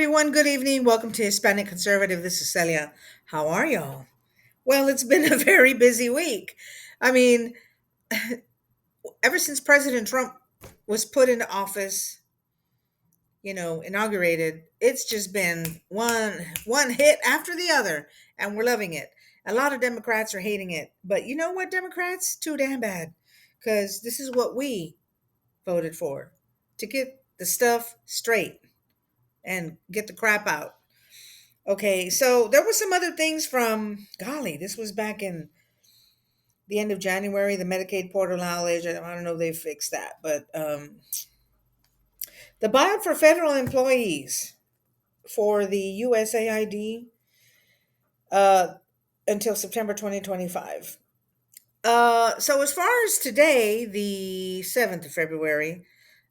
everyone. Good evening. Welcome to Hispanic Conservative. This is Celia. How are y'all? Well, it's been a very busy week. I mean, ever since President Trump was put into office, inaugurated, it's just been one hit after the other, and we're loving it. A lot of Democrats are hating it, but you know what, Democrats? Too damn bad, because this is what we voted for, to get the stuff straight and get the crap out. Okay, so there were some other things from, golly, this was back in the end of January, the Medicaid portal knowledge. I don't know if they fixed that, but the buyout for federal employees for the USAID uh, until September 2025. So as far as today, the 7th of February,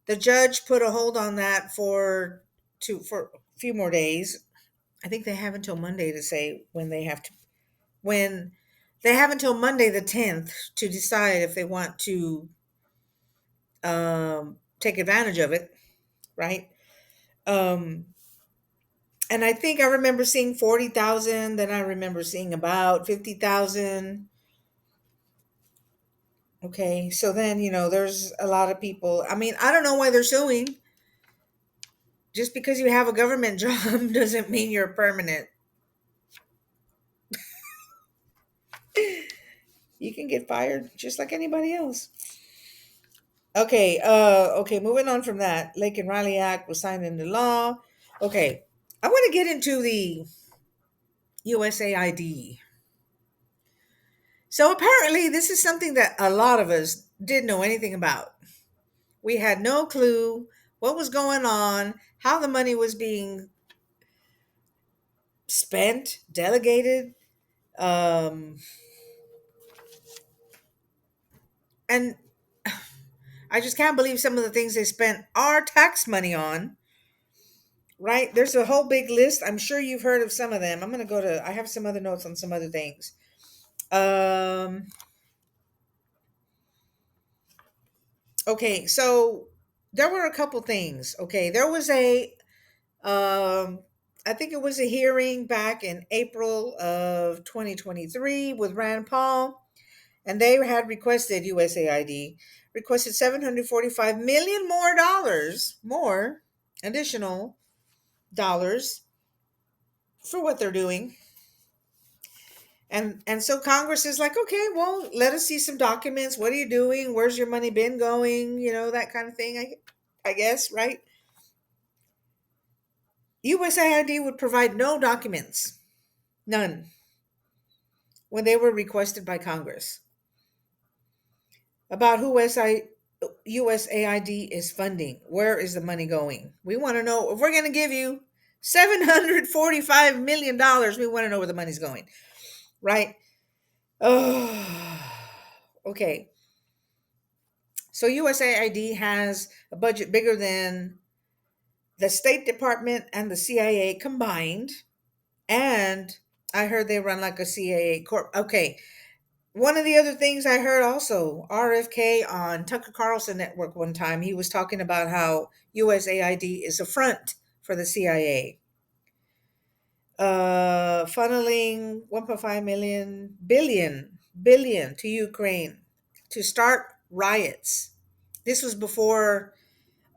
the judge put a hold on that for a few more days. I think they have until Monday to say when they have until Monday the 10th to decide if they want to take advantage of it, right? Um, and I think I remember seeing 40,000, then I remember seeing about 50,000. Okay, so then, there's a lot of people. I mean, I don't know why they're suing. Just because you have a government job doesn't mean you're permanent. You can get fired just like anybody else. Okay, moving on from that. Lake and Riley Act was signed into law. Okay, I want to get into the USAID. So apparently this is something that a lot of us didn't know anything about. We had no clue what was going on, how the money was being spent, delegated, um, and I just can't believe some of the things they spent our tax money on. Right? There's a whole big list. I'm sure you've heard of some of them. I'm going to go to, I have some other notes on some other things. Um, okay, so there were a couple things. Okay, there was um, I think it was a hearing back in April of 2023 with Rand Paul, and they had requested USAID requested 745 million more dollars, more additional dollars for what they're doing. And so Congress is like, okay, well, let us see some documents. What are you doing? Where's your money been going? That kind of thing. I guess, right? USAID would provide no documents, none, when they were requested by Congress about who USAID is funding. Where is the money going? We want to know if we're going to give you $745 million. We want to know where the money's going, right? Oh, okay. So USAID has a budget bigger than the State Department and the CIA combined. And I heard they run like a CIA corp. Okay. One of the other things I heard also, RFK on Tucker Carlson Network one time, he was talking about how USAID is a front for the CIA. Funneling 1.5 billion to Ukraine to start riots. This was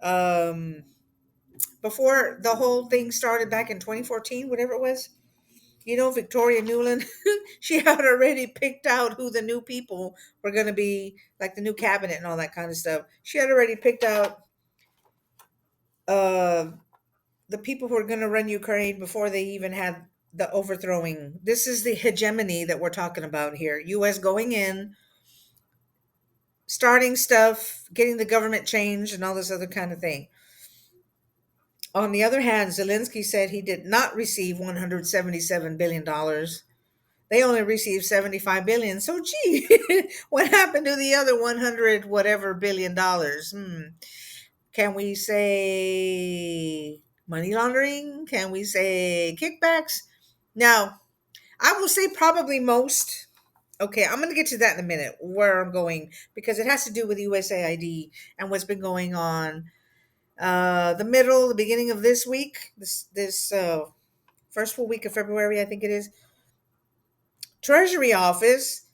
um, before the whole thing started back in 2014, whatever it was. Victoria Newland, she had already picked out who the new people were going to be, like the new cabinet and all that kind of stuff. She had already picked out uh, the people who are going to run Ukraine before they even had the overthrowing. This is the hegemony that we're talking about here. US going in, starting stuff, getting the government changed, and all this other kind of thing. On the other hand, Zelensky said he did not receive $177 billion. They only received 75 billion. So gee, what happened to the other 100 whatever $billion? Can we say money laundering? Can we say kickbacks? Now, I will say probably most. Okay, I'm going to get to that in a minute, where I'm going, because it has to do with USAID and what's been going on the beginning of this week, this first full week of February, I think it is. Treasury office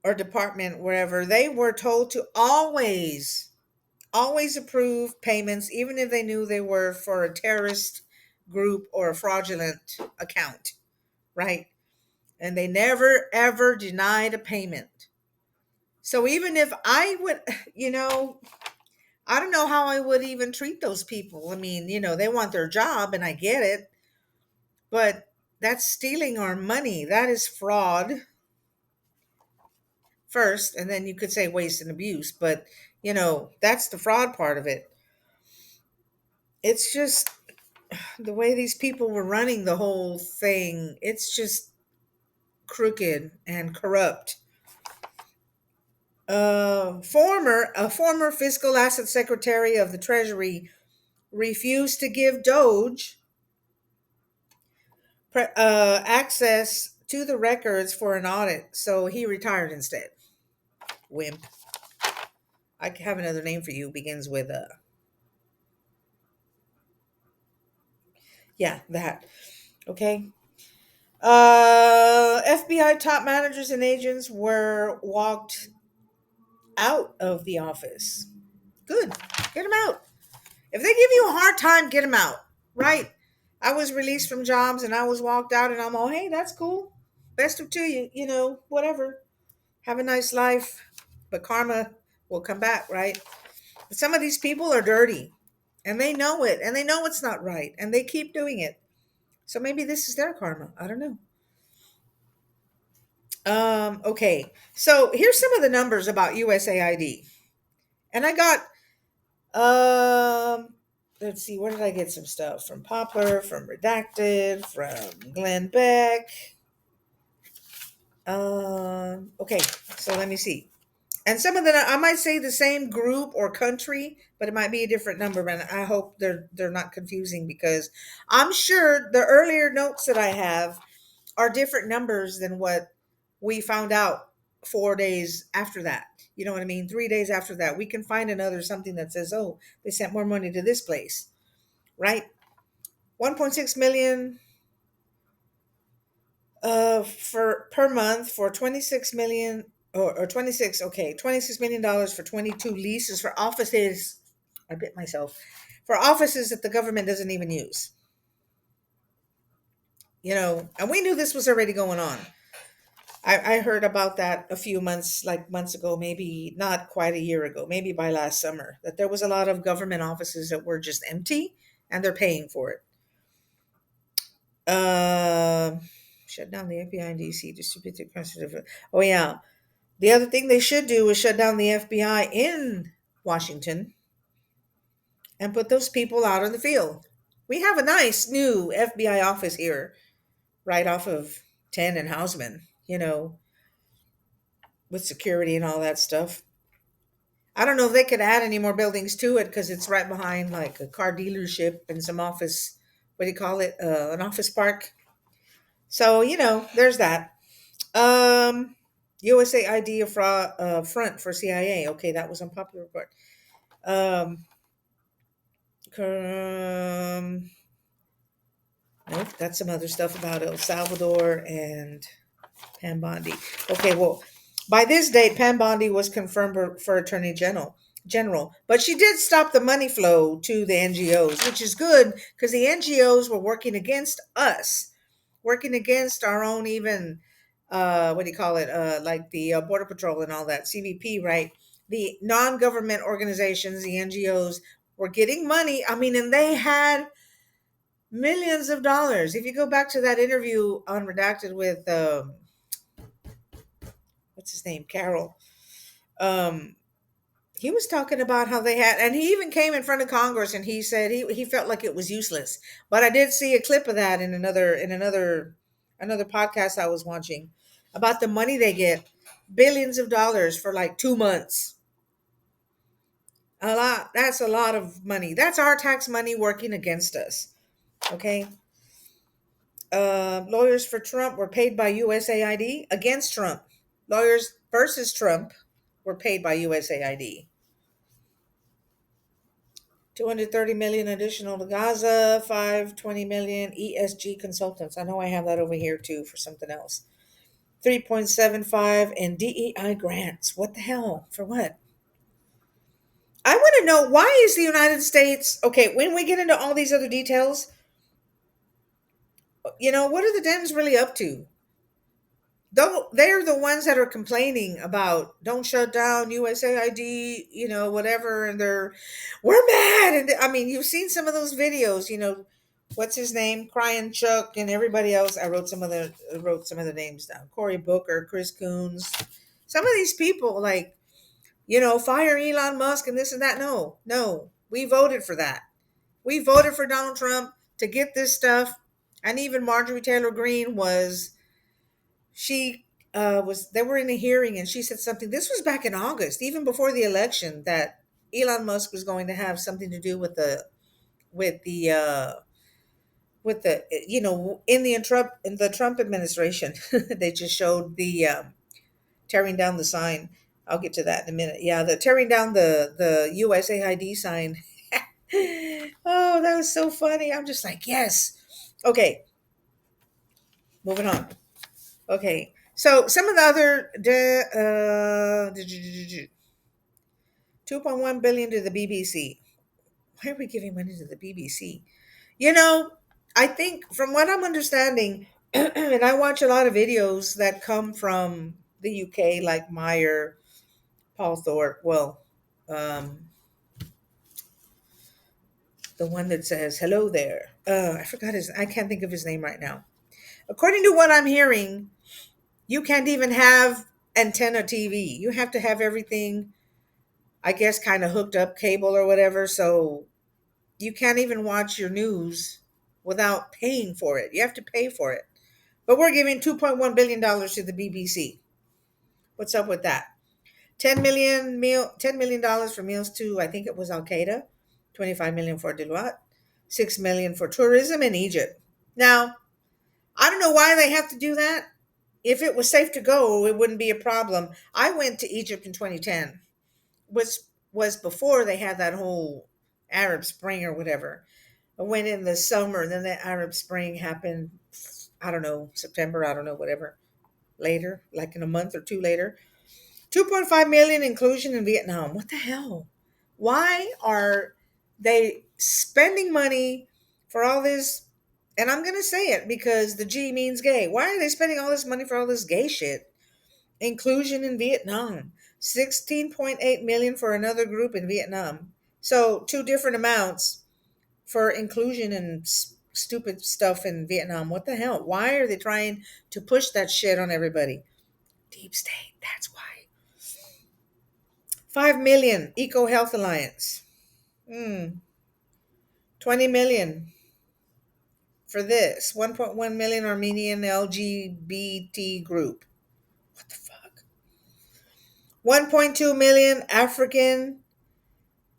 or department, wherever, they were told to always approve payments, even if they knew they were for a terrorist group or a fraudulent account, right? And they never ever denied a payment. So even if I would, you know, I don't know how I would even treat those people. I mean, they want their job and I get it, but that's stealing our money. That is fraud first. And then you could say waste and abuse, but that's the fraud part of it. It's just the way these people were running the whole thing. It's just crooked and corrupt. A former fiscal asset secretary of the Treasury refused to give Doge access to the records for an audit, so he retired instead. Wimp. I have another name for you. Begins with yeah, that. Okay. FBI top managers and agents were walked out of the office. Good. Get them out. If they give you a hard time, get them out. Right? I was released from jobs and I was walked out and I'm all, hey, that's cool. Best of to you, whatever. Have a nice life. But karma will come back, right? But some of these people are dirty and they know it and they know it's not right and they keep doing it. So maybe this is their karma. I don't know. Okay. So here's some of the numbers about USAID. And I got let's see, where did I get some stuff? From Poplar, from Redacted, from Glenn Beck. Okay, so let me see. And some of them, I might say the same group or country, but it might be a different number. And I hope they're not confusing because I'm sure the earlier notes that I have are different numbers than what we found out 4 days after that. You know what I mean? 3 days after that, we can find another something that says, "Oh, they sent more money to this place," right? 1.6 million for per month for 26 million or 26 okay, $26 million for 22 leases for offices. I bit myself. For offices that the government doesn't even use. And we knew this was already going on. I heard about that a few months, like months ago, maybe not quite a year ago, maybe by last summer, that there was a lot of government offices that were just empty and they're paying for it. Uh, Shut down the FBI and DC, distributed constitutive. Oh yeah, the other thing they should do is shut down the FBI in Washington and put those people out in the field. We have a nice new FBI office here, right off of 10 and Houseman, with security and all that stuff. I don't know if they could add any more buildings to it because it's right behind like a car dealership and some office, what do you call it? An office park. So, there's that. Um, USA ID front for CIA. Okay, that was unpopular report. Um, um, nope, that's some other stuff about El Salvador and Pam Bondi. Okay, well, by this date, Pam Bondi was confirmed for Attorney General, but she did stop the money flow to the NGOs, which is good because the NGOs were working against us, working against our own even what do you call it? Like the Border Patrol and all that, CBP, right? The non-government organizations, the NGOs, were getting money. I mean, and they had millions of dollars. If you go back to that interview on Redacted with what's his name, Carol, um, he was talking about how they had, and he even came in front of Congress and he said he felt like it was useless. But I did see a clip of that in another podcast I was watching about the money they get, billions of dollars for like 2 months. A lot. That's a lot of money. That's our tax money working against us. Okay. Lawyers for Trump were paid by USAID against Trump. Lawyers versus Trump were paid by USAID 230 million additional to Gaza, 520 million ESG consultants. I know I have that over here too for something else. 3.75 in DEI grants. What the hell? For what? I want to know, why is the United States, okay, when we get into all these other details, what are the Dems really up to? Though they're the ones that are complaining about don't shut down USAID, whatever, and we're mad. And I mean, you've seen some of those videos, what's his name, Crying Chuck, and everybody else. I wrote some of the names down. Cory Booker, Chris Coons, some of these people, like, fire Elon Musk and this and that. No, no, we voted for that. We voted for Donald Trump to get this stuff. And even Marjorie Taylor Greene she they were in a hearing and she said something. This was back in August, even before the election, that Elon Musk was going to have something to do with the in the Trump administration. They just showed the tearing down the sign. I'll get to that in a minute. Yeah, the tearing down the USAID sign. Oh, that was so funny. I'm just like, yes. Okay, moving on. Okay, so some of the other 2.1 billion to the BBC. Why are we giving money to the BBC? You know, I think from what I'm understanding, and I watch a lot of videos that come from the UK, like Meyer, Paul Thorpe. Well, um, the one that says "Hello there." I forgot his. I can't think of his name right now. According to what I'm hearing, you can't even have antenna TV. You have to have everything, I guess, kind of hooked up, cable or whatever. So you can't even watch your news without paying for it. You have to pay for it. But we're giving $2.1 billion to the BBC. What's up with that? $10 million for meals to, I think it was Al Qaeda, 25 million for Deloitte, 6 million for tourism in Egypt. Now, I don't know why they have to do that. If it was safe to go, it wouldn't be a problem. I went to Egypt in 2010, which was before they had that whole Arab Spring or whatever. I went in the summer, then the Arab Spring happened, I don't know, September, I don't know, whatever, later, like in a month or two later. 2.5 million inclusion in Vietnam. What the hell? Why are they spending money for all this? And I'm going to say it because the G means gay. Why are they spending all this money for all this gay shit? Inclusion in Vietnam. 16.8 million for another group in Vietnam. So two different amounts for inclusion and stupid stuff in Vietnam. What the hell? Why are they trying to push that shit on everybody? Deep state. That's why. 5 million Eco Health Alliance. 20 million for this. 1.1 million Armenian LGBT group. What the fuck? 1.2 million African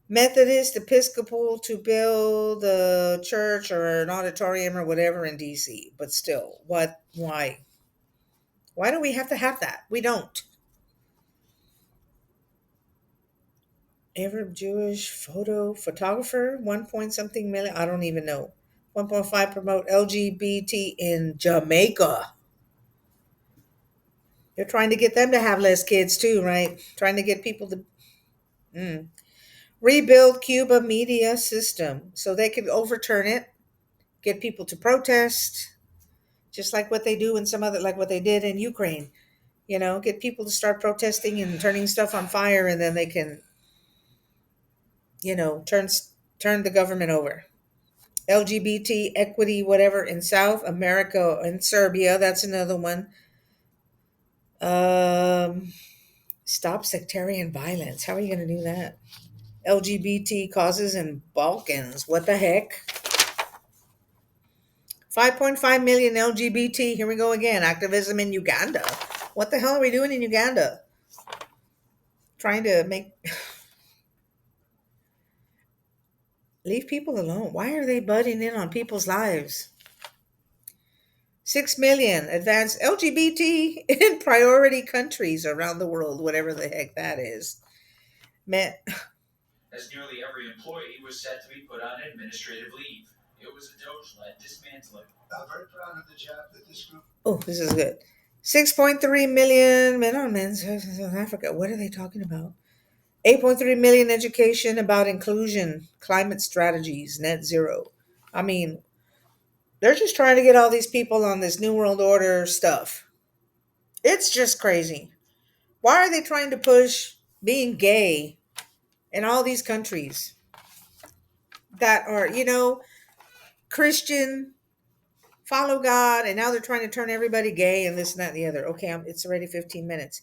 Methodist Episcopal to build a church or an auditorium or whatever in DC. But still, what? Why? Why do we have to have that? We don't. Arab Jewish photographer, 1 point something million. I don't even know. 1.5 promote LGBT in Jamaica. They're trying to get them to have less kids too, right? Trying to get people to rebuild Cuba media system so they could overturn it, get people to protest, just like what they do in some other, like what they did in Ukraine. Get people to start protesting and turning stuff on fire, and then they can, turn the government over. LGBT equity, whatever, in South America and Serbia. That's another one. Um, Stop sectarian violence. How are you going to do that? LGBT causes in Balkans. What the heck? 5.5 million LGBT. Here we go again. Activism in Uganda. What the hell are we doing in Uganda? Trying to leave people alone. Why are they butting in on people's lives? 6 million advanced LGBT in priority countries around the world, whatever the heck that is. Man, as nearly every employee was set to be put on administrative leave. It was a Doge-led dismantling. I'm very proud of the job that this group. Oh, this is good. 6.3 million men on men in Africa. What are they talking about? 8.3 million education about inclusion, climate strategies, net zero. I mean, they're just trying to get all these people on this New World Order stuff. It's just crazy. Why are they trying to push being gay in all these countries that are, Christian, follow God, and now they're trying to turn everybody gay and this and that and the other. Okay, it's already 15 minutes.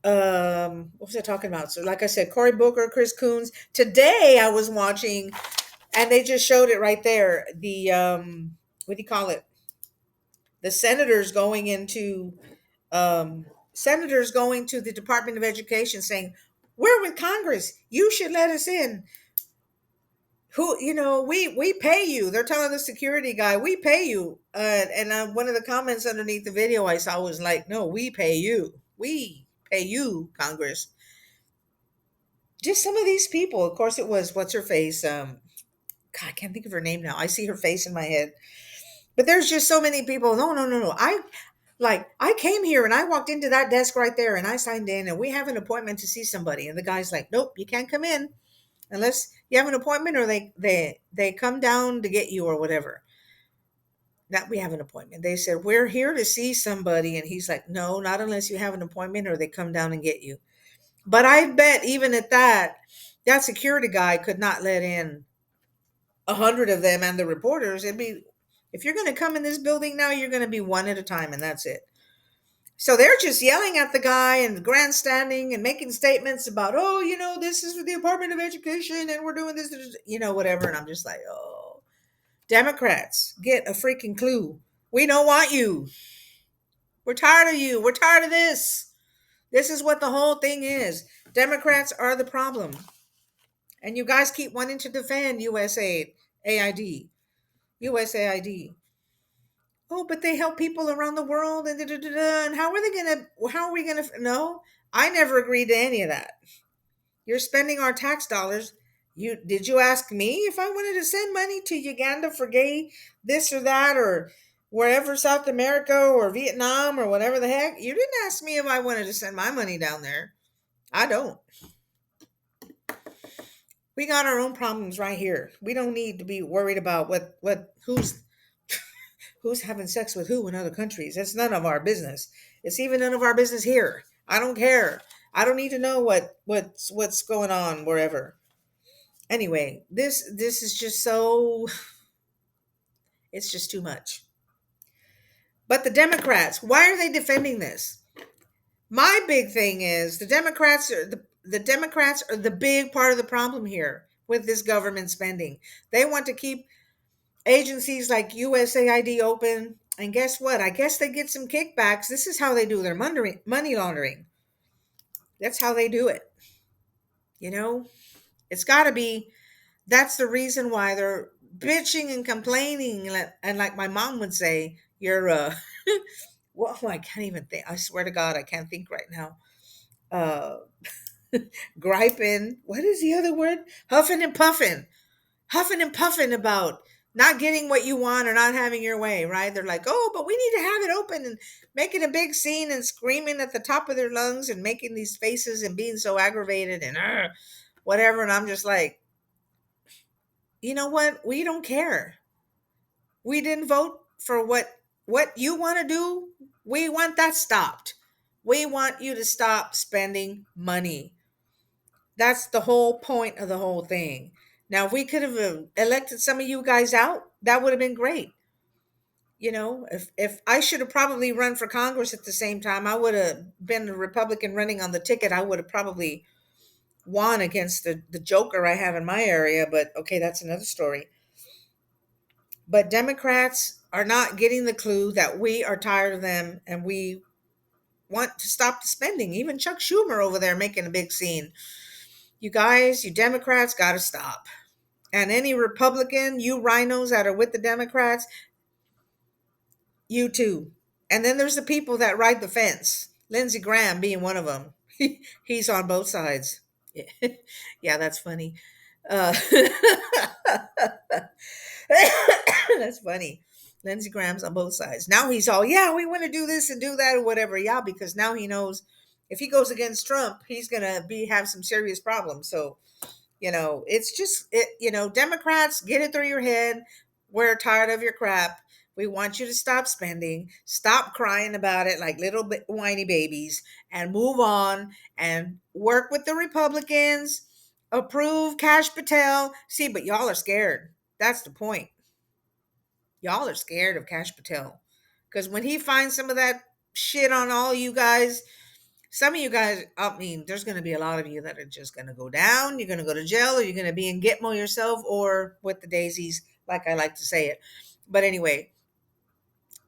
What was I talking about? So, like I said, Cory Booker, Chris Coons. Today I was watching, and they just showed it right there. The what do you call it? The senators going to the Department of Education saying, "We're with Congress. You should let us in. Who, we pay you." They're telling the security guy, "We pay you." And one of the comments underneath the video I saw was like, "No, we pay you. We pay you, Congress." Just some of these people. Of course, it was what's her face. God, I can't think of her name now. I see her face in my head. But there's just so many people. No, no, no, no. I came here and I walked into that desk right there and I signed in and we have an appointment to see somebody. And the guy's like, "Nope, you can't come in unless you have an appointment or they come down to get you or whatever." That we have an appointment. They said, "We're here to see somebody." And he's like, "No, not unless you have an appointment or they come down and get you." But I bet even at that security guy could not let in 100 of them and the reporters. It'd be, if you're going to come in this building now, you're going to be one at a time, and that's it. So they're just yelling at the guy and grandstanding and making statements about, "Oh, this is for the Department of Education and we're doing this, whatever." And I'm just like, oh, Democrats, get a freaking clue. We don't want you. We're tired of you. We're tired of this. This is what the whole thing is. Democrats are the problem. And you guys keep wanting to defend USAID, USAID. Oh, but they help people around the world and da, da, da, da. And how are we gonna, no, I never agreed to any of that. You're spending our tax dollars. Did you ask me if I wanted to send money to Uganda for gay this or that or wherever, South America or Vietnam or whatever the heck? You didn't ask me if I wanted to send my money down there. I don't. We got our own problems right here. We don't need to be worried about who's having sex with who in other countries. That's none of our business. It's even none of our business here. I don't care. I don't need to know what's going on wherever. Anyway, this is just so, it's just too much. But the Democrats, why are they defending this? My big thing is the Democrats are the big part of the problem here with this government spending. They want to keep agencies like USAID open. And guess what? I guess they get some kickbacks. This is how they do their money laundering. That's how they do it. You know, it's got to be, that's the reason why they're bitching and complaining. And like my mom would say, you're, well, I can't even think. I swear to God, I can't think right now. Uh, Griping. What is the other word? Huffing and puffing. Huffing and puffing about not getting what you want or not having your way, right? They're like, "Oh, but we need to have it open," and making a big scene and screaming at the top of their lungs and making these faces and being so aggravated and whatever. And I'm just like, you know what? We don't care. We didn't vote for what you want to do. We want that stopped. We want you to stop spending money. That's the whole point of the whole thing. Now, if we could have elected some of you guys out, that would have been great. If I should have probably run for Congress at the same time, I would have been a Republican running on the ticket. I would have probably won against the joker I have in my area. But okay, that's another story. But Democrats are not getting the clue that we are tired of them and we want to stop the spending. Even Chuck Schumer over there making a big scene. You guys, you Democrats, got to stop. And any Republican, you rhinos that are with the Democrats, you too. And then there's the people that ride the fence. Lindsey Graham being one of them. He's on both sides. Yeah, that's funny. Uh, that's funny. Lindsey Graham's on both sides. Now he's all, yeah, we want to do this and do that or whatever. Yeah, because now he knows if he goes against Trump, he's gonna be have some serious problems. So it's just Democrats, get it through your head. We're tired of your crap. We want you to stop spending, stop crying about it like little whiny babies, and move on and work with the Republicans. Approve Cash Patel. See, but y'all are scared. That's the point. Y'all are scared of Cash Patel because when he finds some of that shit on all you guys, some of you guys, I mean, there's going to be a lot of you that are just going to go down. You're going to go to jail, or you're going to be in Gitmo yourself, or with the daisies, like I like to say it. But anyway,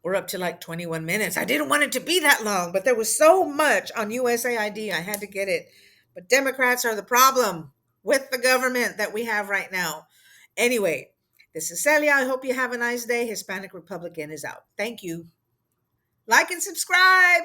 we're up to like 21 minutes. I didn't want it to be that long, but there was so much on USAID. I had to get it. But Democrats are the problem with the government that we have right now. Anyway, this is Celia. I hope you have a nice day. Hispanic Republican is out. Thank you. Like and subscribe.